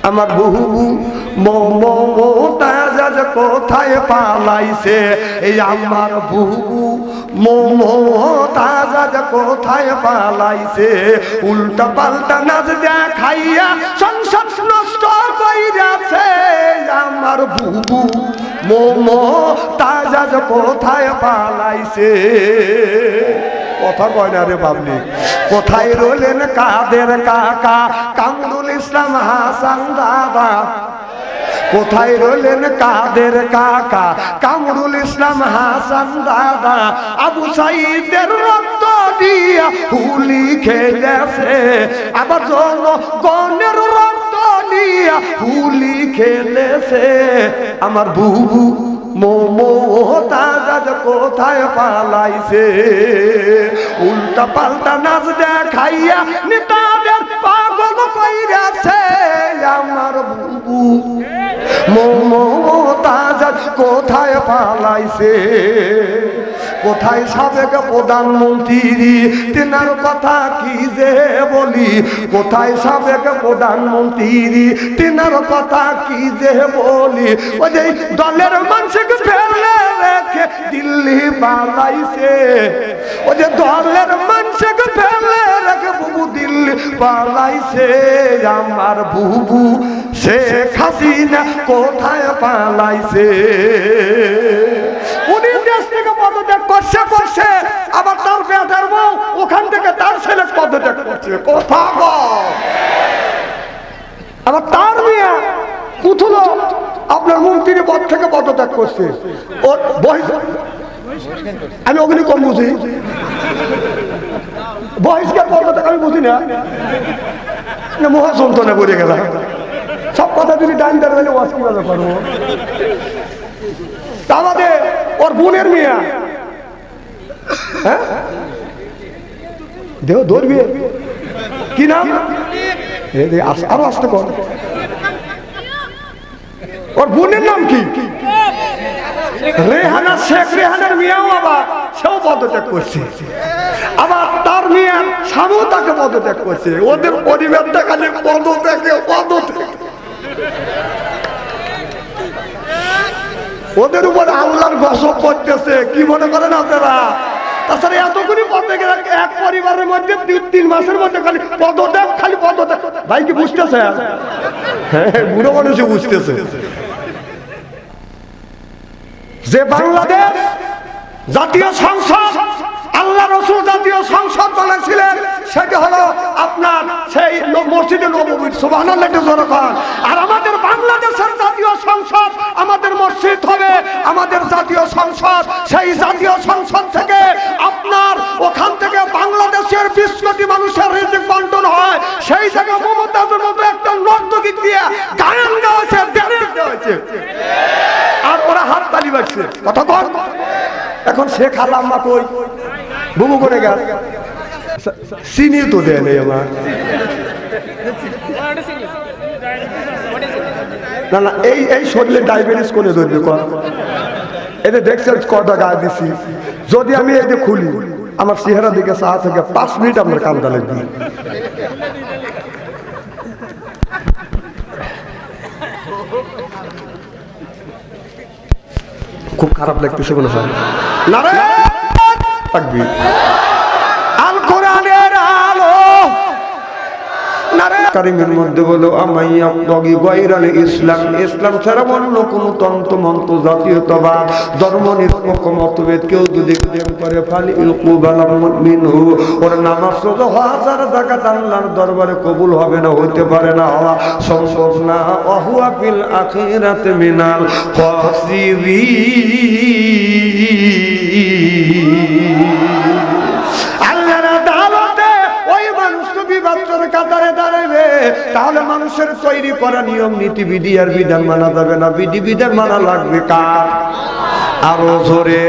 আমার বুবু মমতাজ কোথায় পালাইছে, এই আমার বুবু মমতাজ কোথায় পালাইছে, উল্টা পাল্টা নাচ দেখাইয়া সংসার নষ্ট কইরাছে, আমার বুবু মমতাজ কোথায় পালাইছে। কথা কয় না রে বাবলি। কোথায় রইলেন কাদের কাকা কামরুল ইসলাম হাসান দাদা, কোথায় রইলেন কাদের কাকা কামরুল ইসলাম হাসান দাদা, আবু সাইদের রক্ত দিয়া হুলি খেলেছে, আবার জনগণের রক্ত দিয়া হুলি খেলেছে, আমার বুবু মমতাজ কোথায় পালাইছে, উল্টা পাল্টা নাচ দেখাইয়া নেতাদের পাগল কইরাছে, আমার বুবু মমতাজ কোথায় পালাইছে। কোথায় সাবেক প্রধানমন্ত্রী তেনার কথা কি যে বলি, কোথায় সাবেক প্রধানমন্ত্রী তেনার কথা কি যে বলি, ওই যে দলের মানুষকে ফেলে রেখে দিল্লি পালাইছে, ওই যে দলের মানুষকে ফেলে রেখে বুবু দিল্লি পালাইছে, আমার বুবু শেখ হাসিনা কোথায় পালাইছে। উনি দেশ থেকে পদত্যাগ করছে করছে, আবার তার বেটার বউ ওখান থেকে তার ছেলে পদত্যাগ করছে, কথা বল। আবার তার মেয়ে পুতুল আপনার মন্ত্রী পদ থেকে পদত্যাগ করছে, ওর আমি ওগুলি কম বুঝি, বহিষ্কার পদত্যাগ আমি বুঝি না, মহা যন্ত্রণা করে গেলাম। সব কথা যদি ডাইন্ডার হলে ওয়াজ কিভাবে করবো। আমাদের ওর বোনের মেয়ে, হ্যাঁ দেহ ধরবি কি নাম, আরো আসতে কর, ওর বোনের নাম কি, রেহানা শেখ, রেহানার মেয়েও আবার সেও পদত্যাগ করছে, আবার তার মেয়ে স্বামীও তাকে পদত্যাগ করছে, ওদের পরিবারটা খালি পদত্যাগে পদত্যাগ, ওদের উপর আল্লাহর গজব পড়তেছে, কি মনে করেন আপনারা। তাছাড়া এতগুলি পদত্যাগ এক পরিবারের মধ্যে 3 মাসের মধ্যে খালি পদত্যাগ, খালি পদত্যাগ, ভাই কি বুঝতেছে? হ্যাঁ, বুড়ো মানুষই বুঝতেছে যে বাংলাদেশ জাতীয় সংসদ, আল্লাহ রাসূল জাতীয় সংসদ বানাইছিলেন, সেটা হলো আপনার সেই মসজিদে নববীর, সুবহানাল্লাহ জোরে বলেন। আর আমাদের বাংলাদেশের জাতীয় সংসদ আমাদের মসজিদ হবে, আমাদের জাতীয় সংসদ, সেই জাতীয় সংসদ থেকে আপনার ওখান থেকে বাংলাদেশের 20 কোটি মানুষের রিজিক বন্টন হয়, সেই জায়গায় মমতাজের মতো একটা নর্তকী দিয়ে গান গাওয়াছে, ড্যান্স গাওয়াছে, আর ওরা হাত তালি বাজছে, কথা বল। এখন শেখ আল্লাম্মা কই বুবু করে গেল, চিনি তো দেয় নেই আমার, না না এই শরীরে ডায়াবেটিস করে ধরবে কর, এতে দেখছে কটা গায়ে দিছি, যদি আমি এতে খুলি আমার চেহারা দিকে চা থেকে 5 মিনিট আমার কান্দা লাগবে। খুব খারাপ লাগতেছে কোনো সময় না রে, তাকবীর, আল কোরআনের আলো নারে কারিমের মধ্যে বলো আমাইয়া বগি গায়রাল ইসলাম, ইসলাম ছাড়া অন্য কোন তন্ত্র মন্ত্র জাতীয়তাবাদ ধর্ম নিরপেক্ষ মতভেদ কেউ যদি প্রেম করে ফালি ইউকুবাল মুমিনহু, ওর নামাজ রোজা হাজার যাকাত আল্লাহর দরবারে কবুল হবে না, হইতে পারে না, হওয়া সম্ভব না, ওয়াহুয়া ফিল আখিরাতি মিনাল খাসিরিন। আল্লাহর আদালতে ওই মানুষ তো বিবাদের কাতারে দাঁড়াবে, তাহলে মানুষের তৈরি করা নিয়ম নীতি বিধি আর বিধান মানা যাবে না, বিধি বিধান মানা লাগবে কার? আরো জোরে,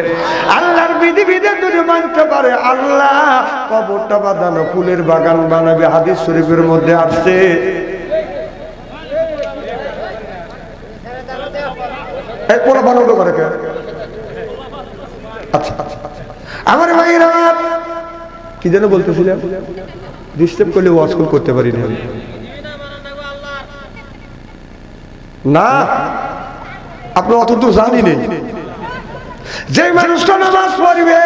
আল্লাহর বিধি বিধান যদি মানতে পারে আল্লাহ কবরটা বাঁধানো ফুলের বাগান বানাবে, হাদিস শরীফের মধ্যে আসছে। এই পোলা বানানো করে কে? আচ্ছা আচ্ছা আমার ভাইরা কি যেন বলতেছিলাম, ডিস্টার্ব করলে ওয়াজ করতে পারি না। না, আপনি অতদূর জানি নেই। যে মানুষটা নামাজ পড়বে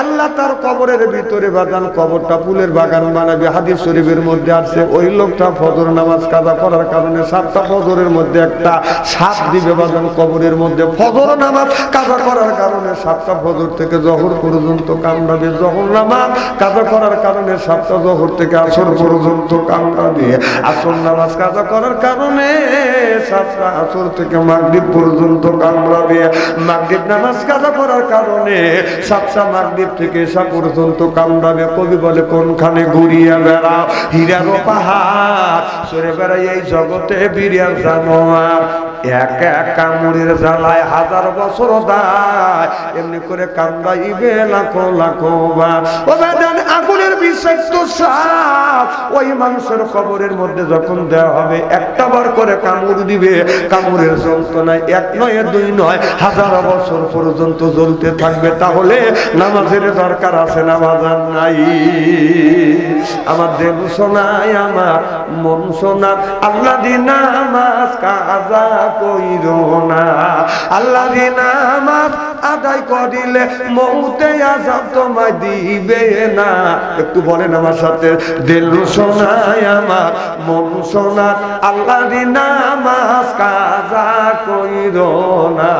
আল্লাহ তার কবরের ভিতরে বাগান, কবরটা ফুলের বাগান বানাবে। হাদিস শরীফের মধ্যে আছে ওই লোকটা ফজর নামাজ কাজা করার কারণে 7টা ফজরের মধ্যে একটা সাপ দিবে বাগান কবরের মধ্যে। ফজর নামাজ কাজা করার কারণে 7টা ফজর থেকে জোহর পর্যন্ত কামড়াবে। জোহর নামাজ কাজা করার কারণে 7টা জোহর থেকে আসর পর্যন্ত কামড়াবে। আসর নামাজ কাজা করার কারণে 7টা আসর থেকে মাগরিব পর্যন্ত কামড়াবে। মাগরিব নামাজ কাজা করার কারণে 7টা মাগরিব থেকে এশা পর্যন্ত কামড়াবে। কবি বলে কোনখানে ঘুরিয়া বেড়াও হীরার পাহাড়, সরে বেড়াই এই জগতে বিরিয়ার জানোয়ার। এক এক কামড়ের জ্বালায় 1000 বছর দায়, এমনি করে কামড়াইবে লাখো লাখো বার। ও বেদান আগুনের বিষাক্ত সাপ ওই মানুষের কবরের মধ্যে যখন দেওয়া হবে একটা বার করে কামড় দিবে। কামড়ের যন্ত্রণায় 1 নয় 2 নয় 1000 বছর পর্যন্ত জ্বলতে থাকবে। তাহলে নামাজের দরকার আছে না বাজার নাই? আমার দেহ শোনায় আমার মন শোনা আল্লাহ দি নামাজ কাজা কইরো না। আল্লাহ দি নামাজ আদায় করিলে মউতে আযাব তোমায় দিবে না। একটু বলেন আমার সাথে, দিল শোনায় আমার মন শোনা আল্লাহ দি নামাজ কাজা কইরো না।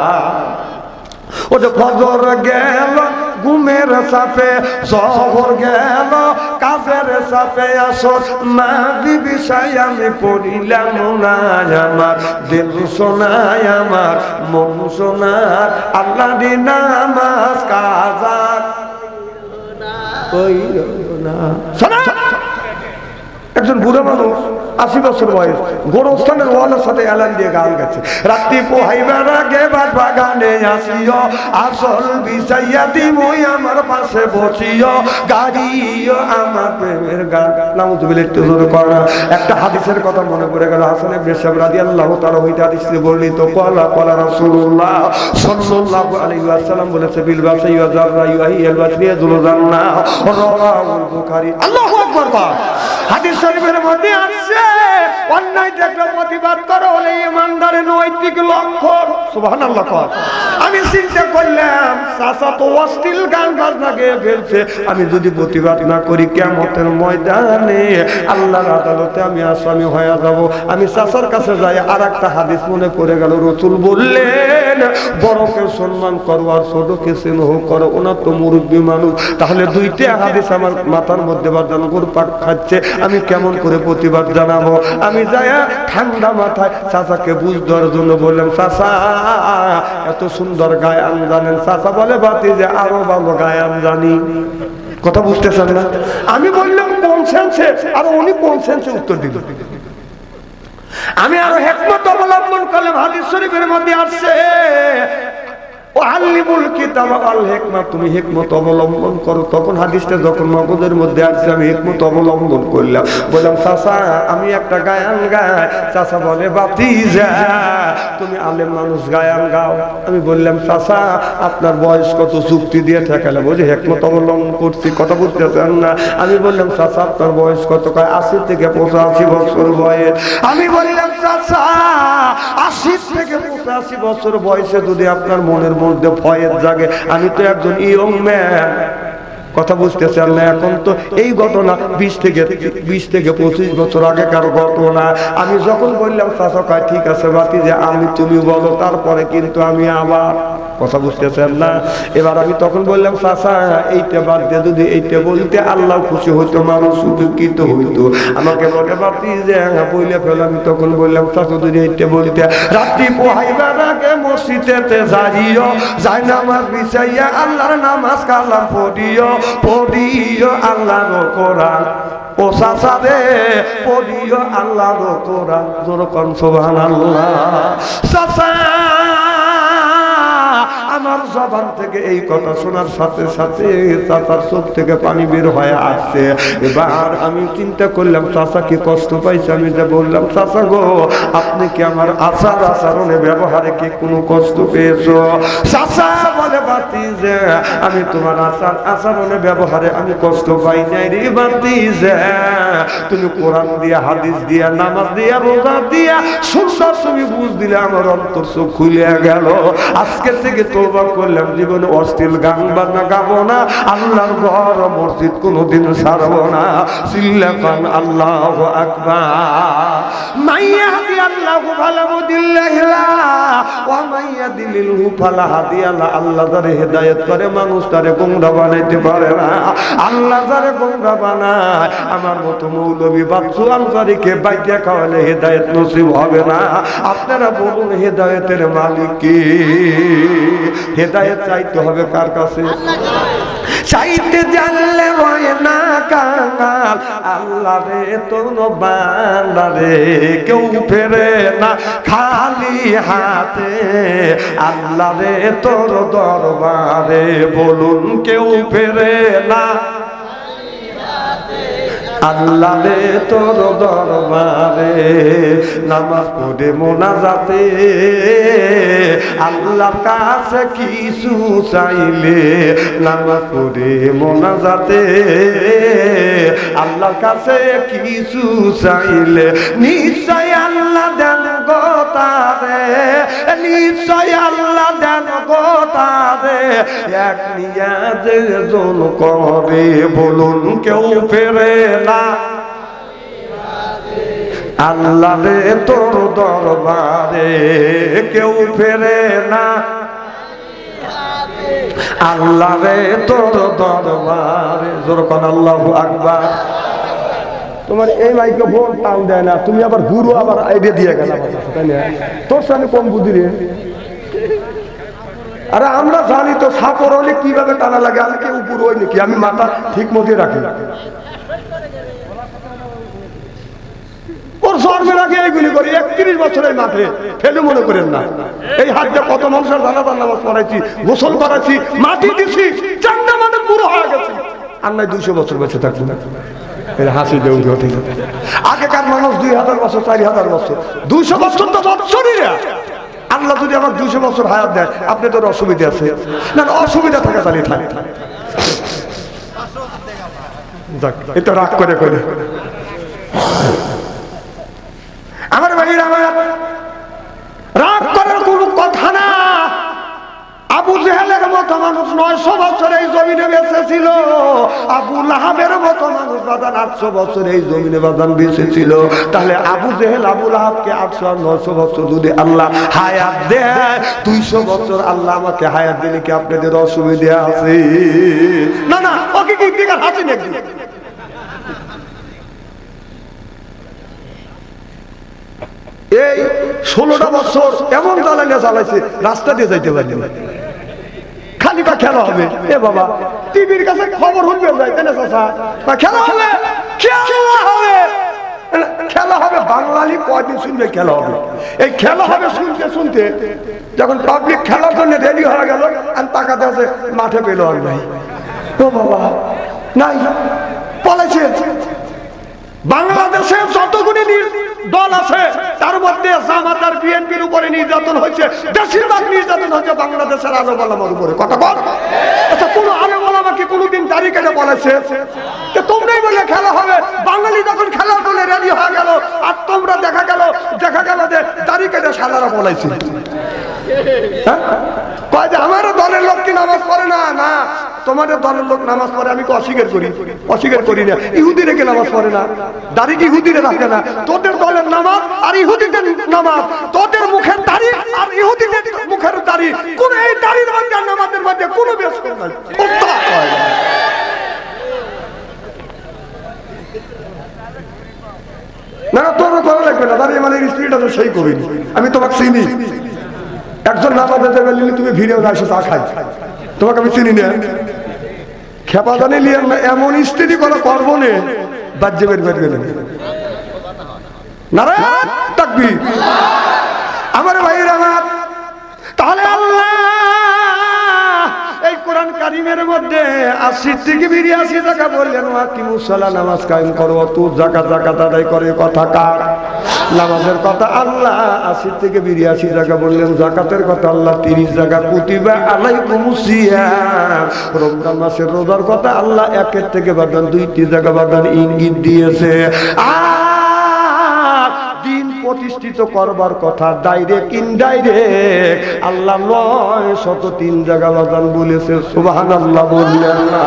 ও যে ফজর গেল ঘুমের সাথে, জোহর গেল কাজের সাথে, আসর মাগরিব ইশায় আমি পড়িলাম না। আমার দিল শোনায় আমার মন শোনার আল্লাহ দি নামাজ কাজা কইরো না। একজন বুড়ো মানুষ 80 বছর বয়স গোরস্থানের ওয়ালের সাথে এলান দিয়ে গান গেছে, রাত্রি পোহাইবার আগে বাগানে আসিও, আসল বিছাইয়া দিমই আমার পাশে বসিও, গাড়িও আমার প্রেমের গান। নাউযুবিল্লাহ, একটু জোরে করা। একটা হাদিসের কথা মনে পড়ে গেল। হাসান ইবনে সাহেব রাদিয়াল্লাহু তাআলা হইতে হাদিসে বর্ণিত, ক্বালা রাসূলুল্লাহ সাল্লাল্লাহু আলাইহি ওয়াসাল্লাম বলেছে, বিল বাসাই ওয়া জাররা ইউহিল বাসরিয়াতুল জান্নাহ, রাওয়াহুল বুখারী। আল্লাহু আকবার। হাদিস শরীফের মধ্যে আছে অন্যায় দেখলে প্রতিবাদ করো হলে ইমানদারের নৈতিক লক্ষণ। সুবহানাল্লাহ। আমি চিন্তা করলাম চাচা তো অশ্লীল গান বাজনা গেয়ে ফেলছে, আমি যদি প্রতিবাদ না করি কিয়ামতের ময়দানে আল্লাহর আদালতে আমি আসামি হয়ে যাব। আমি চাচার কাছে যাই, আর একটা হাদিস মনে পড়ে গেল। রাসূল বললেন, বড়কে সম্মান করো আর ছোটকে স্নেহ করো, ওনার তো মুরব্বী মানুষ। তাহলে 2টা হাদিস আমার মাথার মধ্যে বাজানো ঘুরপাক খাচ্ছে, আমি কেমন করে প্রতিবাদ জানাবো? আমি যাইয়া ঠান্ডা মাথায় চাচাকে বুঝ দেওয়ার জন্য বললাম, চাচা এত সুন্দর গায়ান জানেন? চাচা বলে, বাতি যে আরো ভালো গায়ান জানি। কথা বুঝতেছেন না? আমি বললাম কোন সেন্সে, আর উনি কোন সেন্সে উত্তর দিল। আমি আরো হিকমত অবলম্বন করলাম। হাদিস শরীফের মধ্যে আসছে, ও আল্লিমুল কিতাব আল হিকমত, তুমি হিকমত অবলম্বন করো। তখন হাদিসটা যখন মগজের মধ্যে আসছে আমি হিকমত অবলম্বন করলাম। বললাম, চাচা আমি একটা গায়ান গাই। চাচা বলে, ভাতিজা তুমি আলেম মানুষ গায়ান গাও। আমি বললাম, চাচা আপনার বয়স কত? যুক্তি দিয়ে ঠেকালে বলছে হিকমত অবলম্বন করছি। কথা বুঝতেছেন না? আমি বললাম, চাচা আপনার বয়স কত? কয় 80 থেকে 85 বছর বয়স। আমি বললাম, চাচা 80 থেকে 85 বছর বয়সে যদি আপনার মনের মধ্যে ভয়ের জাগে, আমি তো একজন ইয়ং ম্যান। কথা বুঝতেছেন না? এখন তো এই ঘটনা 20 থেকে 25 বছর আগেকার ঘটনা। আমি যখন বললাম, চাচা কয় ঠিক আছে ভাতিজা আমি তুমি বলো, তারপরে কিন্তু আমি আবার। কথা বুঝতেছেন না? এবার আমি তখন বললাম, চাচা এইটা বাদ দিয়ে যদি এইটা বলতে আল্লাহ খুশি হইতো, মানুষ উপকৃত হইতো। আমাকে বলে, ভাতিজা বইলে ফেল। আমি তখন বললাম, চাচা যদি এইটা বলতে, রাত্রি পোহাইবার আগে মসজিদেতে যাইও, যাই নামাজ বিছাইয়া আল্লাহর নামাজ কালাম পড়িও আল্লাহর কোরআন। ও চাচা রে পড়িও আল্লাহর কোরআন। জোরে কোন সুবহানাল্লাহ। চাচা আমার জবান থেকে এই কথা শোনার সাথে সাথে চাচার চোখ থেকে পানি বের হয়ে আসছে। এবার আমি চিন্তা করলাম, চাচা কি কষ্ট পাইছে? আমি যে বললাম, চাচা গো আপনি কি আমার আচরণে ব্যবহারে কি কোনো কষ্ট পেয়েছো? চাচা বলে, ভাতিজা আমি তোমার আচরণে ব্যবহারে আমি কষ্ট পাই নাই রে ভাতিজা। তুমি কোরআন দিয়া, হাদিস দিয়া, নামাজ দিয়া, রোজা দিয়া, সুন্নাত দশ তুমি বুঝ দিলে আমার অন্তর চোখ খুলে গেল। আজকে থেকে তওবা করলাম, জীবনে অশ্লীল গান বাজনা গাবো না, আল্লাহর ঘর মসজিদ কোনোদিন ছাড়বো না। চিল্লাকান আল্লাহু আকবার। মাইয়াহদি আল্লাহু ফালা মুদিল্লাহু ওয়া মাইয়াদিলিলহু ফালা হাদিয়া লা। আল্লাহ যারে হেদায়েত করে মানুষ তারে গোমরা বানাইতে পারে না। আল্লাহ যারে গোমরা বানায়, আমার মতো মৌলবী বাচ্চু আনসারীকে বাইতে খাওয়ালে হেদায়েত নসিব হবে না। আপনারা বলুন হেদায়েতের মালিক কে? হেদায়েত চাইতে হবে কার কাছে? চাইতে জানলে হয় না কাঙাল। আল্লাহ রে তোর বান্দা রে কেউ ফেরে না খালি হাতে। আল্লাহ রে তোর দরবারে বলুন কেউ ফেরে না। আল্লাহ রে তোর দরবারে নামাজ পড়ে মোনাজাতে আল্লাহর কাছে কিছু চাইলে, নামাজ পড়ে মোনাজাতে আল্লাহর কাছে কিছু চাইলে নিশ্চয় আল্লাহ দেন গো তারে, নিশ্চয় আল্লাহ দেন গো তারে। এক নিয়াজে জন করে বলুন কেউ ফেরে না। আল্লাহ রে তোর দরবারে কেউ ফেরে না। আল্লাহ রে তোর দরবারে জোরকান আল্লাহু আকবার। তোমার এই মাইক্রোফোন টান দেয় না, তুমি আবার গুরু আবার আইডিয়া দিয়ে গেল, তাই না? তোর সামনে কম বুদ্ধি রে। আরে আমরা জানি তো সাপর হলে কিভাবে টানা লাগে। আমি কেউ উপর হই নাকি? আমি মাথা ঠিক মতো রাখি। ওর জন্মের আগে এইগুলি করি। 31 বছরের মাঠে ফেলে মনে করেন না। এই হাত দিয়ে কত মানুষের জানাজার নামাজ পড়াইছি, গোসল করাইছি, মাটি দিছি, চান্দা মানে পুরো হয়ে গেছে। আর নাই 200 বছর বেঁচে থাকবো না। হাসি দেউল হতে আগেকার মানুষ 2000 বছর 4000 বছর 200 বছর তো বছরই না। আল্লাহ যদি আমার 200 বছর হায়াত দেয়, আপনি তোর অসুবিধা আছে না? অসুবিধা থাকে তাহলে থাকে। এটা রাগ করে করে আমার ভাইয়ের, আমার রাগ করার কোনো কথা না। আবু জেহেলের মতো মানুষ 900 বছর এই জমিনে বেঁচে ছিল। আবু লাহাবের মতো মানুষ বাদান 800 বছর এই জমিনে বাদান বেঁচে ছিল। তাহলে আবু জেহেল আবু লাহাবকে 800 আর 900 বছর যদি আল্লাহ হায়াত দেয়, 200 বছর আল্লাহ আমাকে হায়াত দিলে কি আপনাদের অসুবিধা আছে? না না, ওকে কি দিকে হাসি নাকি? এই 16টা বছর এমন জ্বালানি চালাইছে, রাস্তা দিয়ে যাইতে পারি না। খালি বা খেলা হবে। এ বাবা, টিভির কাছে খবর শুনবে যায়, তাই না চাচা? খেলা হবে, খেলা হবে, খেলা হবে। বাঙালি কয়দিন শুনবে খেলা হবে? এই খেলা হবে শুনতে শুনতে যখন পাবলিক খেলার জন্য রেডি হয়ে গেল, আর তাকাতে আছে মাঠে পেল আর নাই। ও বাবা, নাই, পলাইছে। বাংলাদেশে যতগুলি দল আছে তার মধ্যে জামাত আর বিএনপির উপরে নির্যাতন হয়েছে। বেশিরভাগ নির্যাতন হচ্ছে বাংলাদেশের আলেম ওলামার উপরে। কথা বল। আচ্ছা, কোন আলেম ওলামা কি কোনদিন দাড়ি কেটে বলেছে? তোমরাই বলে খেলা হবে। বাঙালি যখন খেলার জন্য রেডি হয়ে গেল, আর তোমরা দেখা গেল যে দাড়ি কেটে সালারা বলাইছে। কয় যে আমার দলের লোক কি নামাজ পড়ে না? না, তোমাদের দলের লোক নামাজ পড়ে, আমি অস্বীকার করি, অস্বীকার করি না। ইহুদি রেখে নামাজ পড়ে না, দাড়ি কি ইহুদিরে রাখে না? তোদের দলের নামাজ আর ইহুদিদের নামাজ, তোদের মুখের দাড়ি আর ইহুদিদের মুখের দাড়ি, কোন এই দাড়ির মধ্যে নামাজের মধ্যে কোনো বেশ নাই। না না, তোর করা লাগবে না। দাঁড়িয়ে মানে স্ত্রীটা তো সেই করিনি, আমি তোমাকে চিনি। একজন নামাজে যাবে নিলে তুমি ভিড়েও আসো চা খাই, তোমাকে আমি চিনি না। খেপা জানি লিয়ে এমন স্ত্রী কোনো করবো নে বাজ্যে বের বের গেলেন। নারায়ণ তাকবীর। আমার ভাইয়ের আমার, তাহলে আল্লাহ এই কোরআন কারিমের মধ্যে 80 থেকে 82 জায়গা বললেন ওয়াকিমুস সালাহ, নামাজ কায়েম করো। তো যাকাত আদায় করে, কথা কার? নামাজের কথা আল্লাহ 80 থেকে 82 জায়গা বললেন। যাকাতের কথা আল্লাহ 30 জায়গা। কুতিবা আলাইকুমুস সিয়াম, রমজান মাসের রোজার কথা আল্লাহ 1 থেকে 2টি জায়গা ইঙ্গিত দিয়েছে। আর দিন প্রতিষ্ঠিত করবার কথা, ডাইরেক্ট ইনডাইরেক্ট আল্লাহ 903 জায়গা বাজান বলেছে। সুবহানাল্লাহ বললেন না?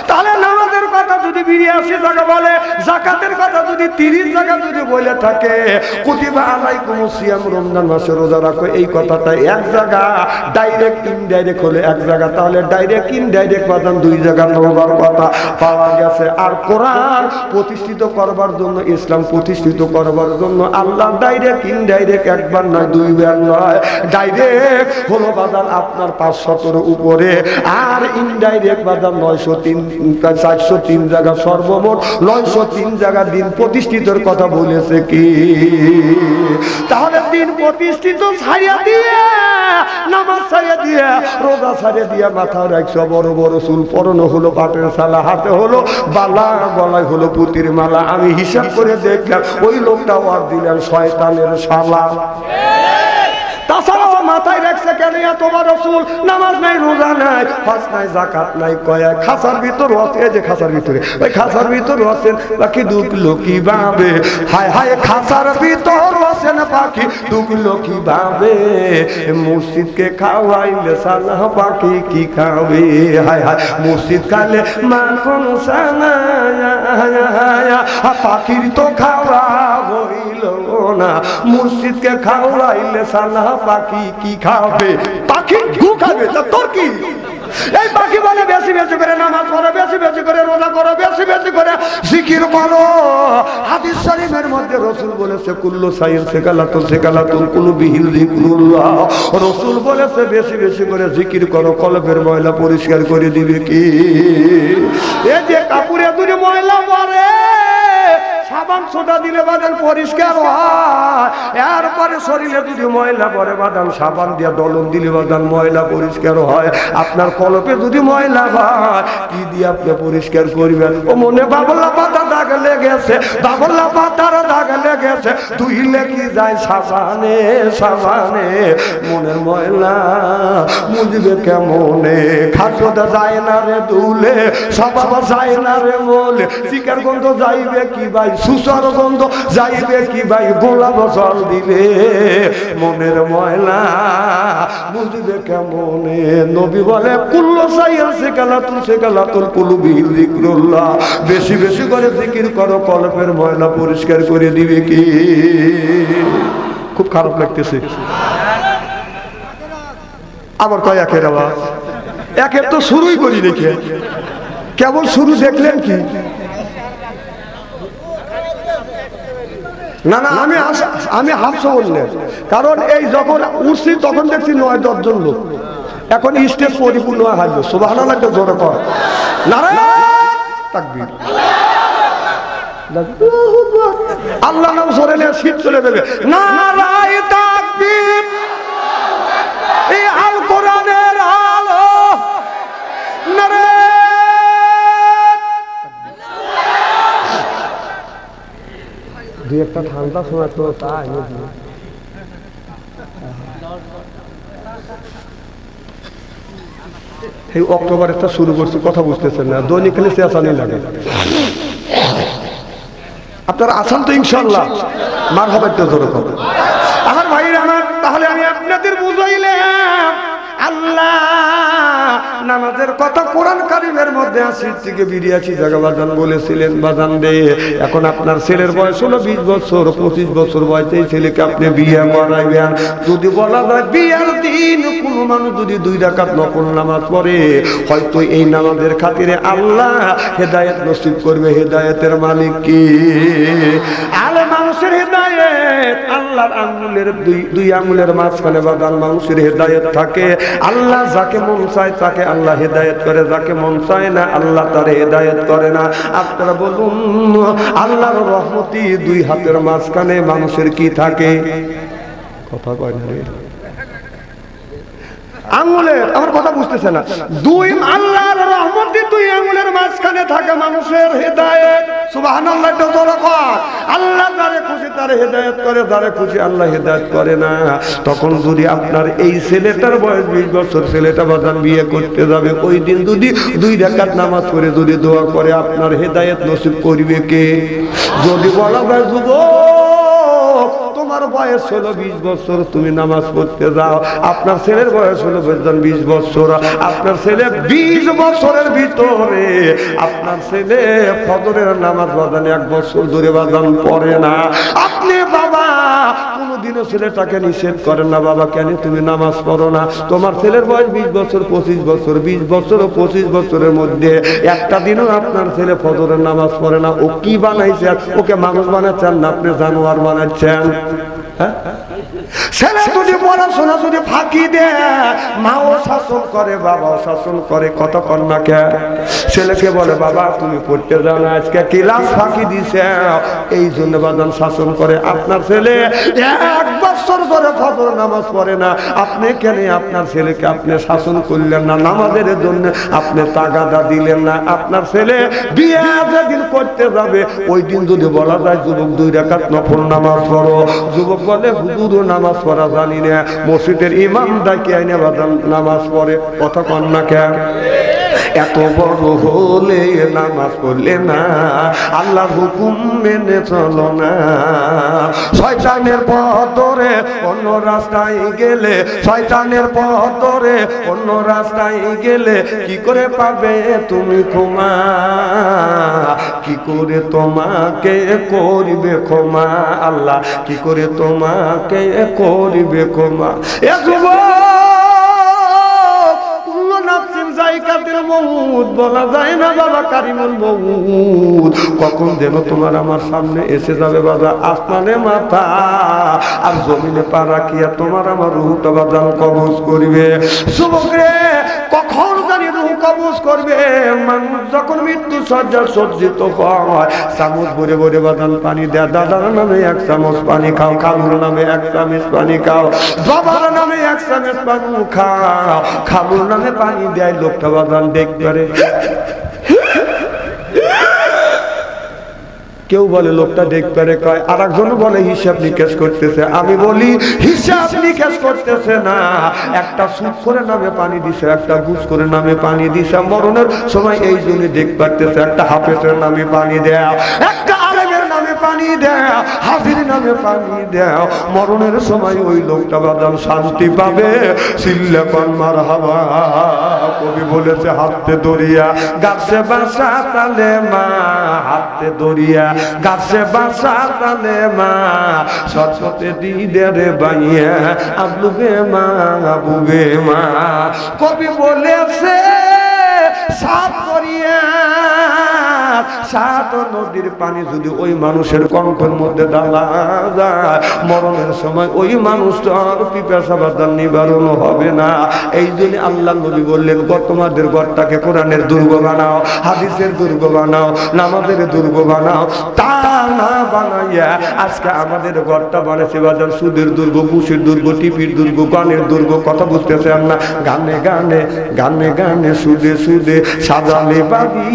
তাহলে নামাজের কথা যদি 82 জায়গা বলে, যাকাতের কথা যদি 30 জায়গা যদি বলে থাকে, কুতিবা আলাইকুমুস সিয়াম, রমজান মাসে রোজা রাখো, এই কথাটা এক জায়গা, ডাইরেক্ট ইনডাইরেক্ট হলে এক জায়গা, তাহলে ডাইরেক্ট ইনডাইরেক্ট বাদান 2 জায়গা নেওয়ার কথা পাওয়া গেছে। আর কোরআন প্রতিষ্ঠিত করবার জন্য, ইসলাম প্রতিষ্ঠিত করবার জন্য আল্লাহ ডাইরেক্ট ইনডাইরেক্ট একবার নয়, 2 বার নয়, ডাইরেক্ট হলো বাদান আপনার 500 উপরে, আর ইনডাইরেক্ট বাদান 403 জায়গা, সর্বমোট 903 জায়গা দিন প্রতিষ্ঠিতর কথা বলেছে কি? তাহলে দিন প্রতিষ্ঠিত ছাড়িয়ে দিয়ে, নামাজ ছাড়িয়ে দিয়ে, রোজা ছাড়িয়ে দিয়ে, মাথা রাখছো বড় বড় চুল, পরনো হলো পাটের শালা, হাতে হলো বালা, গলায় হলো পুতির মালা। আমি হিসাব করে দেখলাম ওই লোকটা ওয়ার দিলেন শয়তানের শালা। তাছাড়াও মাথায় রাখছে কেন এত বড় চুল? নামাজ নাই, রোজা নাই, হজ নাই, যাকাত নাই, কয় খাসার ভিতর আছে, যে খাসার ভিতরে, ওই খাসার ভিতর আছেন বাকি ঢুকলো কিভাবে? হায় হায়, খাসার ভিতর আছেন পাখি ঢুকলো কিভাবে? মসজিদকে খাওয়াইলে সানা পাখি কি খাবে? হায় হায়, মসজিদ খালে মাখন সানা, পাখির তো খাওয়া হইল না, মসজিদকে খাওয়াইলে সানা পাখি কি খাবে? পাখি গু খাবে, তোর কি? এই পাখি বলে বেশি বেশি করে নামাজ পড়ো, বেশি বেশি করে রোজা করো, বেশি বেশি করে জিকির করো। হাদিস শরীফের মধ্যে রাসূল বলেছে কুল্লু সাইয়্যিদ সেকালাতুল কুলুবিহিল যিকরুল্লাহ। রাসূল বলেছে বেশি বেশি করে জিকির করো, কলবের ময়লা পরিষ্কার করে দিবে কি? এই যে কাপড়ে যদি ময়লা পড়ে, সাবান সোডা দিলে বাদান পরিষ্কার হয়, এরপরে শরীরে যদি ময়লা পড়ে বাদান সাবান দিয়ে দলন দিলে বাদান ময়লা পরিষ্কার হয়। আপনার কলপে যদি ময়লা হয়, কি দিয়ে আপনি পরিষ্কার করবেন? ও মনে বাবলা পাতা দাগ লেগেছে, বাবলা পাতার দাগ লেগেছে, ধুইলে কি যায় সাবানে সাবানে? মনের ময়লা মুজবে কেমনে? খাদ্যটা যায় না রে দুলে, স্বভাব যায় না রে মোলে, চিকার গন্ধ যাইবে কি ভাই, সুসর গন্ধ যাইবে কি ভাই, গোলাপ জল দিলে? মনের ময়লা বুঝবে কেমনে? নবী বলে কুল্লু সাইয়্যিদ সেকালাতুল কুলুবিহিল যিকরুল্লাহ। বেশি বেশি করে জিকির করো, কলবের ময়লা পরিষ্কার করে দিবে কি? খুব খারাপ লাগতেছে। আবার কয় একের আওয়াজ, একের তো শুরুই করি দেখে, কেবল শুরু দেখলেন কি? না না, আমি হাফসো বললেন, কারণ এই যখন উঠছি তখন দেখছি 9-10 জন লোক, এখন স্টেজ পরিপূর্ণ হাজবে। সুবহানাল্লাহ একটা জোরে কর, নারায়ে তাকবীর, আল্লাহ নাম জোরে নিয়ে শীত চলে দেবে। নারায়ে তাকবীর, এই আল কোরআনের আলো, নারায়ে। দুই একটা ঠান্ডা সময় তো তাই এই অক্টোবরেরটা শুরু করছি, কথা বুঝতেছেন না? দৈনিক খালি চেঁচানি লাগে। আপনারা আছেন তো ইনশাল্লাহ? মার হবে তো ধরো আমার ভাইরা আমার। তাহলে আমি আপনাদের বুঝাইলাম আল্লাহ নামাজের কথা কোরআন কারীমের মধ্যে 80 থেকে 82 জায়গা বাজান বলেছিলেন। বাজান দে, এখন আপনার ছেলের বয়স হলো 20 বছর, 25 বছর বয়সে এই ছেলেকে আপনি বিয়ে করাইবেন। যদি বলা যায় বিয়ের দিন কোনো মানুষ যদি 2 রাকাত নফল নামাজ পড়ে, হয়তো এই নামাজের খাতিরে আল্লাহ হেদায়েত নসিব করবে। হেদায়েতের মালিক কি? আলে মানুষের হেদায়েত আল্লাহর আঙ্গুলের দুই আঙ্গুলের মাঝখানে বাদান মানুষের হেদায়েত থাকে। আল্লাহ যাকে মন চায় তাকে আল্লাহ হেদায়েত করে, যাকে মন চায় না আল্লাহ তার হেদায়েত করে না। আপনারা বলুন আল্লাহর রহমতি 2 হাতের মাঝখানে মানুষের কি থাকে? কথা কয় না রে আঙ্গুলের, আমার কথা বুঝতেছে না? 2 আল্লাহর রহমতি 2 আঙ্গুলের মাঝখানে থাকে মানুষের হেদায়েত। সুবহানাল্লাহ তো বড় কথা। আল্লাহ যারে খুশি তারে হেদায়েত করে, যারে খুশি আল্লাহ হেদায়েত করে না। তখন যদি আপনার এই ছেলেটার বয়স 20 বছর, ছেলেটা বাজান বিয়ে করতে যাবে, ওই দিন যদি 2 রাকাত নামাজ পড়ে যদি দোয়া করে, আপনার হেদায়েত নসিব করবে কে? যদি বলা যায় যুবক তোমার বয়স হলো 20 বছর, তুমি নামাজ পড়তে যাও। আপনার ছেলের বয়স হলো 20 বছর, আপনার ছেলে 20 বছরের ভিতরে আপনার ছেলে ফজরের নামাজ বাজান 1 বছর ধরে বাজান পড়ে না। আপনি বাবা কোনদিনও ছেলেটাকে নিষেধ করেন না, বাবা কেন তুমি নামাজ পড়ো না? তোমার ছেলের বয়স 20 বছর 25 বছর, 20 বছর ও 25 বছরের মধ্যে একটা দিনও আপনার ছেলে ফজরের নামাজ পড়ে না। ও কি বানাইছেন? ওকে মানুষ বানাচ্ছেন না আপনি জানোয়ার বানাচ্ছেন? হ্যাঁ, ছেলে যদি পড়াশোনা যদি ফাঁকি দেয়, মাও শাসন করে বাবাও শাসন করে, কত কন্যাকে ছেলেকে বলে বাবা তুমি পড়তে যাও না, আজকে ক্লাস ফাঁকি দিছে, এই জন্য বাদান শাসন করে। আপনার ছেলে 1 বছর ধরে ফজর নামাজ পড়ে না, আপনি কেন আপনার ছেলেকে আপনি শাসন করলেন না? নামাজের জন্য আপনি তাগাদা দিলেন না। আপনার ছেলে বিয়ে যেদিন করতে যাবে ওই দিন যদি বলা যায় যুবক 2 রাকাত নফল নামাজ পড়ো, যুবক বলে হুজুরও নামাজ পড়া জানি না, মসজিদের ইমাম ডাকে আইনে বাদান নামাজ পড়ে, কথা কন্যা কেন? এত বড় হলে নামাজ পড়লে না, আল্লাহর হুকুম মেনে চলো না, শয়তানের পথ ধরে অন্য রাস্তায় গেলে, শয়তানের পথ ধরে অন্য রাস্তায় গেলে কি করে পাবে তুমি ক্ষমা? কি করে তোমাকে করিবে ক্ষমা? আল্লাহ কি করে তোমাকে করিবে ক্ষমা? এ বলা যায় না বাবা, কারিমুল মউত কখন যেন তোমার আমার সামনে এসে যাবে বাবা। আসমানে মাথা আর জমিনে পা রাখিয়া তোমার আমার রূহটা বাদান কবজ করিবে। যুবক রে, কখন জানি রূহ কবজ করবে? মানুষ যখন মৃত্যু সজ্জা সজ্জিত হয়, চামচ ভরে ভরে বাদান পানি দেয়। দাদার নামে 1 চামচ পানি খাও, খালুর নামে 1 চামচ পানি খাও, বাবার নামে 1 চামচ পানি খাও, খালুর নামে পানি দেয়। লোকটা বাদান দেখবে, কেউ বলে লোকটা দেখতে পারে কয়, আর একজন বলে হিসাব নিকাশ করতেছে। আমি বলি হিসাব নিকাশ করতেছে না, একটা সুদ করে নামে পানি দিছে, একটা ঘুষ করে নামে পানি দিছে। মরণের সময় এই জন্য দেখ পারতেছে, একটা হাফেজের নামে পানি দেয়া, একটা আলেমের নামে পানি দেয়া, হাজির নামে পানি দেয়া। মরণের সময় ওই লোকটা বাদাম শান্তি পাবে। সিল্লাকন মারহাবা। কবি বলেছে হাতে দরিয়া গাছে বাসা তালে মা, হাতে দরিয়া গাছে বাসা তালে মা, সরস্বতী দিদে রে বাইয়া আবুবে মা, আবুবে মা। কবি বলেছে সাত করিয়া সাত নদীর পানি যদি ওই মানুষের কণ্ঠের মধ্যে ডালা যায়, মরণের সময় ওই মানুষটার পিপাসা বাদার নিবারণ হবে না। এই জন্য আল্লাহ নবী বললেন, তোমাদের ঘরটাকে কোরআনের দুর্গ বানাও, হাদিসের দুর্গ বানাও, নামাজের দুর্গ বানাও। তা না বানাইয়া আজকে আমাদের ঘরটা বানাইছে বাজার সুদের দুর্গ, ঘুষের দুর্গ, টিপির দুর্গ, গানের দুর্গ। কথা বুঝতেছেন না? গানে গানে গানে গানে সুদে সুদে সাজালে বাড়ি,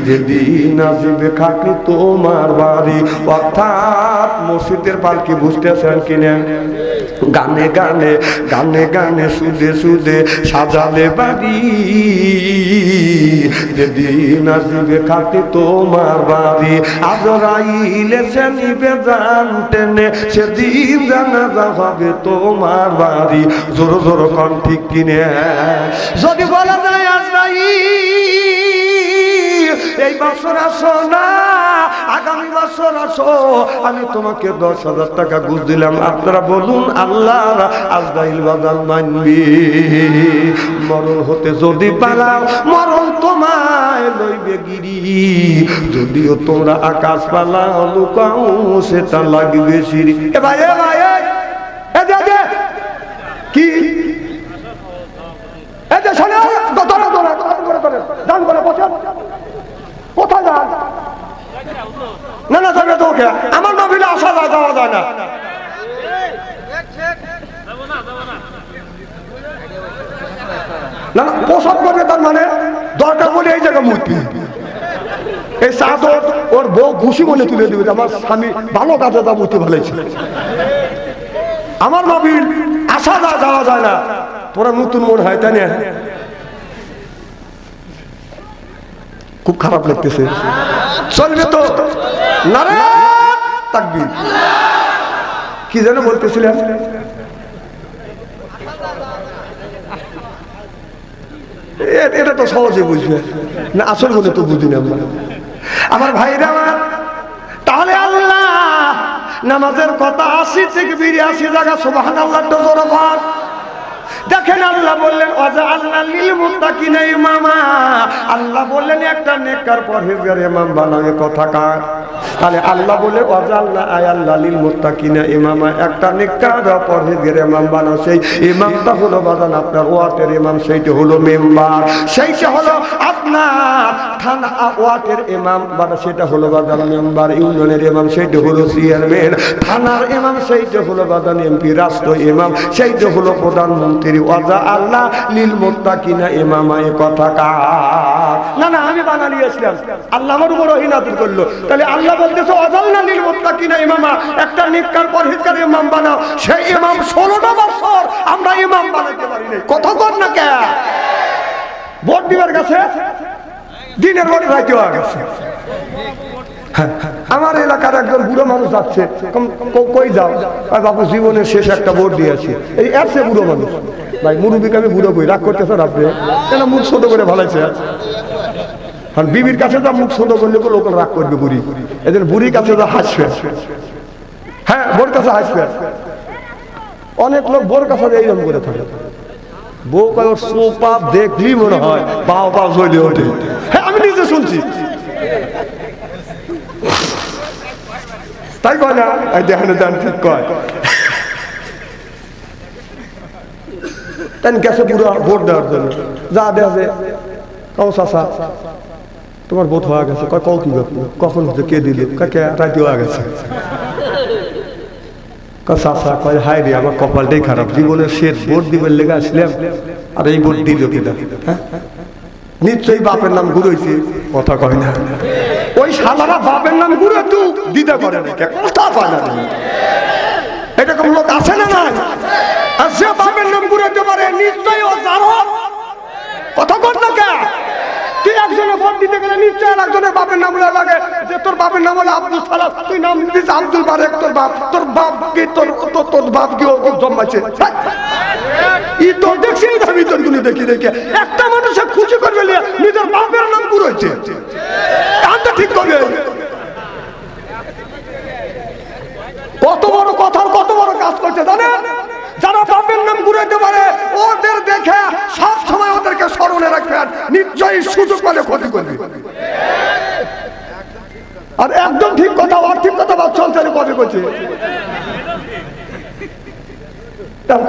যেদিন আসবে খাটি তোমার বাড়ি। অর্থাৎ মসজিদের পালকি, বুঝতেছেন কিনা? গানে গানে গানে গানে সুদে সুদে সাজালে বাড়ি, যেদিন আসবে খাটি তোমার বাড়ি। আজরাইল এসে নিবে জান টেনে, সেদিন জানাজা হবে তোমার বাড়ি। জোর জোর কন ঠিক কিনে? যদি বলা যায় আজরাইল এই বছর আসো না, আগামী বছর আসো, আমি তোমাকে 10,000 টাকা ঘুষ দিলাম, আপনারা বলুন আল্লাহ আজরাইল বাদাল মানবি? মরণ হতে যদি পালাও, মরণ তোমায় লইবে গিরি। যদিও তোমরা আকাশ পালাও, লুকাও সেটা লাগবে সিঁড়ি। এ ভাই এ ভাই কি কোথায় যান? না না যাবে তো, ওকে আমার নবীলে আসা যায়, যাওয়া যায় না। না না প্রসব করবে, তার মানে দরকার বলে এই জায়গায় মূর্তি, এই চাদর ওর বউ ঘুষি বলে তুলে দিবে। আমার স্বামী ভালো কাজে তা মূর্তি ভালোইছে, আমার নবীর আসা যায়, যাওয়া যায় না। তোরা নতুন মনে হয়, তাই না? খুব খারাপ লাগতেছে, চলবে তো না রে? তাকবীর। কি যেন বলতেছিলেন? এটা তো সহজে বুঝবে না, আসল বলে তো বুঝি না আমরা। আমার ভাইরা আমার, তাহলে আল্লাহ নামাজের কথা 80 থেকে 82 জায়গা সুবহানাল্লাহ জোরে বল। দেখেন আল্লাহ বললেন ওয়াজআলনা লিল মুত্তাকিনা ইমামা, আল্লাহ বললেন একটা নেককার পরহেজগার ইমাম বানাবে। কথা কার? তাহলে আল্লাহ বলে ওয়াজআলনা আয়াল্লাহ লিল মুত্তাকিনা ইমামা, একটা নেককার পরহেজগার ইমাম বানাও। সেই ইমামটা হলো বাজান আপনার ওয়াটের ইমাম, সেইটা হলো মেম্বার, সেইটা হলো আপনার থানা ওয়াটের ইমাম বানা, সেটা হলো বাজান মেম্বার। ইউনিয়নের ইমাম সেইটা হলো চেয়ারম্যান, থানার ইমাম সেইটা হলো বাজান এমপি, রাষ্ট্র ইমাম সেইটা হলো প্রধানমন্ত্রী। ওয়াজআলনা লিল মুত্তাকিনা ইমামা, এই কথা কার? না না, আমি বানালি আসলাম, আল্লাহ আমার উপর ওহী নাযিল করলো। তাহলে আল্লাহ বলতেছে ওয়াজআলনা লিল মুত্তাকিনা ইমামা, একটা নেককার পরহেজগার ইমাম বানাও। সেই ইমাম 16টা বছর আমরা ইমাম বানাতে পারি নাই। কথা কর না কে? ভোট দিবার কাছে দিনের ভোট রাইতে হয়ে গেছে। আমার এলাকার একজন বুড়ো মানুষ যাচ্ছে, কই যাও? বাপু জীবনের শেষ একটা ভোট দিয়েছি। এই এসে বুড়ো মানুষ, ভাই মুরব্বীকে আমি বুড়ো কই, রাগ করতেছেন আপনি? কেন মুখ ছোট করে ভালাইছে? কারণ বিবির কাছে যা মুখ ছোট করলে লোক রাগ করবে, বুড়ি এদের বুড়ির কাছে যা হাসবে। হ্যাঁ, বোর কাছে হাসবে। অনেক লোক বোর কাছে এইরকম করে থাকে। বউ কারোর সোপা দেখলি মনে হয় বাও বাও জ্বলে ওঠে। হ্যাঁ, আমি নিজে শুনছি, তাই কয় না? দেখেন যান, ঠিক কয়। তাই গেছে পুরো ভোট দেওয়ার জন্য, যা দেওয়া কও চাচা তোমার ভোট হয়ে গেছে। কয় কও কি ব্যাপার? কখন কে দিল? কে রাইতে হয়ে গেছে। চাচা কয় হাই রে, আমার কপালটাই খারাপ, জীবনের শেষ ভোট দিবেন লেগে আসলাম, আর এই ভোট দিল কিনা? হ্যাঁ, নিশ্চয়ই বাপের নাম ঘুরেছে। কথা কয় না? ওই শালারা বাপের নাম ঘুরে তো দিতে পারে না, কথা পায় না। এরকম লোক আছে না? নাই? আর সে বাপের নাম ঘুরাতে পারে, নিশ্চয়ই ও জানো। কথা কর না কে? তুই একজনে ভোট দিতে গেলে নিশ্চয় একজনের বাপের নাম লাগে, যে তোর বাপের নাম হলো আব্দুল সালাম, তুই নাম দিস আব্দুল বারেক। তোর বাপ কি তোর বাপ কি ও জন্মাইছে? ই তো দেখছি না, ভিতরগুলো দেখি দেখে একটা মানুষে খুশি করবে নিজের বাপের নাম ঘুরেছে, কানটা ঠিক করবে। কত বড় কথার কত বড় কাজ করছে জানেন? যারা বাপের নাম ঘুরাইতে পারে ওদের দেখে সব সময় ওদেরকে স্মরণে রাখবেন, নিশ্চয়ই সুযোগ পেলে ক্ষতি করবে। আর একদম ঠিক কথা, আর ঠিক কথা চলছে কবে করছে।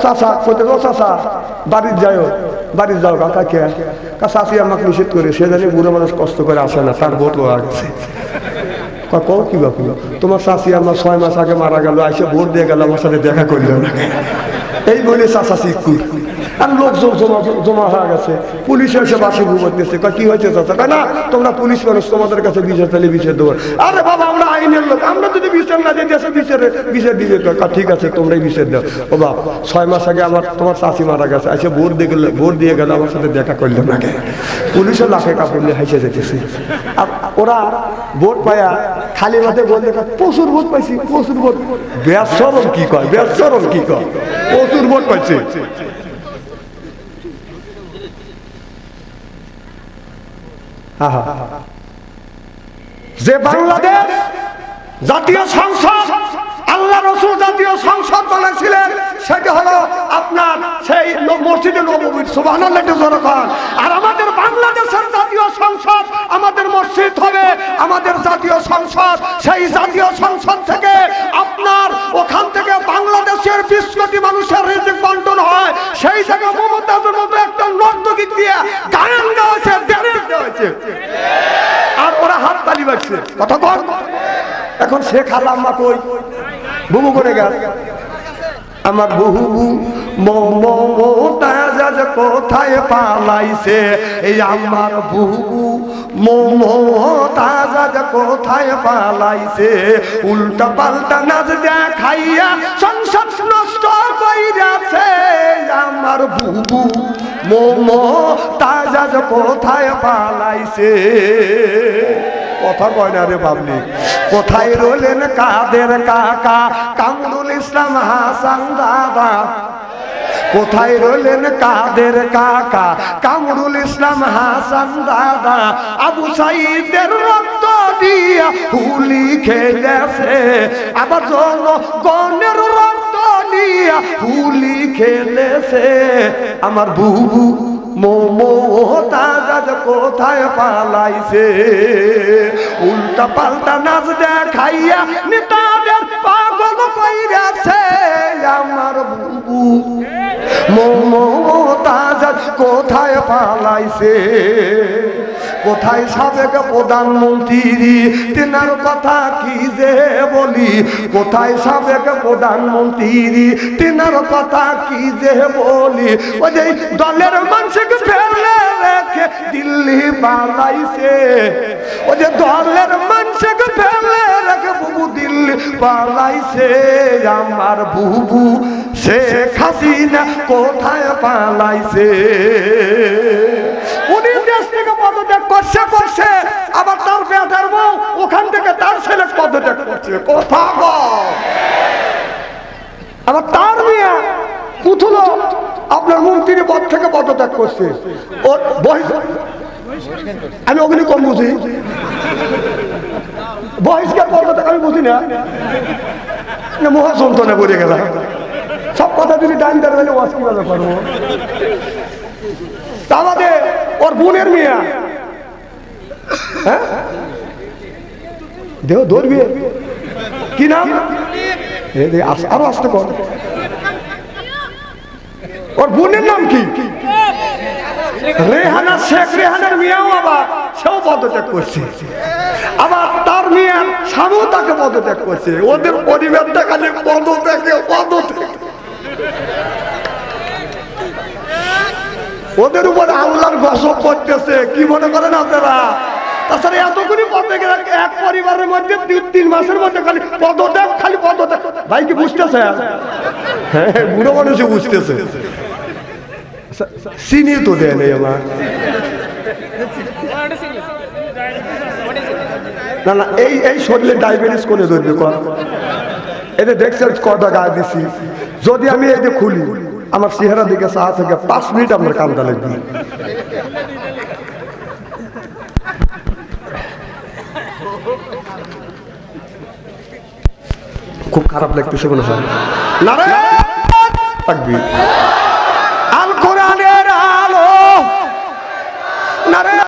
চাষা করতে চাষা বাড়ির যাও কাকা কে চাষি আমাকে নিষেধ করে, সে জানি বুড়ো মানুষ কষ্ট করে আসে না, তার ভোট হয়ে গেছে। কও কি বাপু, তোমার চাষি আমার 6 মাস আগে মারা গেল, আইসে ভোট দিয়ে গেল, আমার সাথে দেখা করলো না। এই বলে চাষা শিক্ষুর আর লোক জমা হয়ে গেছে। পুলিশ এসে বাসে ঘুমাতেছে, কি হয়েছে চাষা? না তোমরা পুলিশ মানুষ, তোমাদের কাছে বিচার তাহলে বিচার দেবো। আরে বাবা, আমরা আইনের লোক, আমরা যদি বিচার না দিতে আসে বিচার দিবে। ঠিক আছে, তোমরাই বিচার দাও। ও বাপ, 6 মাস আগে তোমার চাষি মারা গেছে, আইসে ভোট দিয়ে গেল, আমার সাথে দেখা করলো না। পুলিশের লাখে কাপড় নিয়ে হাইসে যেতেছে। আর ওরা ভোট পায়া খালি মাঠে বলতে প্রচুর ভোট পাইছি, প্রচুর ভোট। বেচরম কি কয়, বেচরম কি কয়, প্রচুর ভোট পাইছে। যে বাংলাদেশ জাতীয় সংসদ আল্লাহ রাসূল জাতীয় সংসদ বানাইছিলেন, সেটা হলো আপনার সেই মসজিদে নববীর। সুবহানাল্লাহ জোরে বলেন। আর আমাদের বাংলাদেশের জাতীয় সংসদ আমাদের মসজিদ হবে, আমাদের জাতীয় সংসদ। সেই জাতীয় সংসদ থেকে আপনার ওখান থেকে বাংলাদেশের 20 কোটি মানুষের রিজিক বন্টন হয়। সেই থেকে মমতাজের মতো একটা নর্তকী দিয়ে গান গাওয়া হয়েছে, ড্যান্স দেওয়া হয়েছে, আর ওরা হাত তালি বাজছে। কথা বল। এখন শেখ আল্লাম্মা কই? বুবু করে গেল। আমার বহু মমতাজ কোথায় পালাইছে, এই আমার বহু মমতাজ কোথায় পালাইছে, উল্টা পাল্টা নাচ দেখাইয়া সংসার নষ্ট কইরাছে, আমার বহু মমতাজ কোথায় পালাইছে। কথা কয় না রে পাবলিক। কোথায় রইলেন কাদের কাকা কামরুল ইসলাম হাসান দাদা? কোথায় রইলেন কাদের কাকা কামরুল ইসলাম হাসান দাদা? আবু সাইদের রক্ত দিয়া হুলি খেলেছে, আবার জনগণের রক্ত দিয়া হুলি খেলেছে। আমার বুবু মোমতাজ কোথায় পালাইছে? উল্টা পাল্টা নাচ দেখাইয়া নেতাদের পাগল কইরাছে। আমার বুবু মোমতাজ কোথায় পালাইছে? কোথায় সাবেক প্রধানমন্ত্রী তেনার কথা কি যে বলি? কোথায় সাবেক প্রধানমন্ত্রী তেনার কথা কি যে বলি? ওই যে দলের মানুষকে ফেলে রেখে দিল্লি পালাইছে। ওই যে দলের মানুষকে ফেলে রেখে বুবু দিল্লি পালাইছে। আমার বুবু শেখ হাসিনা কোথায় পালাইছে? উনি দেশ থেকে পদত্যাগ করছে, আবার তার বেটার বউ ওখান থেকে তার ছেলে পদত্যাগ করছে। কথা বল। আবার তার মেয়ে পুতুল আপনার মন্ত্রী পদ থেকে পদত্যাগ করছে। ওর আমি ওগুলি কম বুঝি, বহিষ্কার পদত্যাগ আমি বুঝি না, মহাসন্তনে পড়ে গেলাম। সব কথা যদি ডাইন দাঁড় হলে ওয়াজ কিভাবে করবো? আমাদের ওর বোনের মেয়ে, হ্যাঁ দেহ ধরবি কি নাম? আরো আসতে কর। ওর বোনের নাম কি? রেহানা শেখ। রেহানার মেয়েও আবার সেও পদত্যাগ করছে। আবার তার মেয়ে স্বামীও তাকে পদত্যাগ করছে। ওদের পরিবারটা খালি পদত্যাগে পদত্যাগ। ওদের উপর আল্লাহর গজব করতেছে। কি মনে করেন আপনারা? তাছাড়া এতগুলি পদত্যাগ এক পরিবারের মধ্যে 2-3 মাসের মধ্যে খালি পদত্যাগ, খালি পদত্যাগ। ভাই কি বুঝতেছে? হ্যাঁ, বুড়ো মানুষও বুঝতেছে। চিনি তো দেয় নেই আমার। না না, এই শরীরে ডায়াবেটিস করে ধরবে কর। এতে দেখছেন কটা গায়ে দিছি। যদি আমি এই যে খুলি আমার চেহারা দিকে চা থেকে 5 মিনিট আমার কান্দা লাগবে। খুব খারাপ লাগতেছে কোনো সময়। নারে তাকবীর। আল কোরআনের আলো নারে।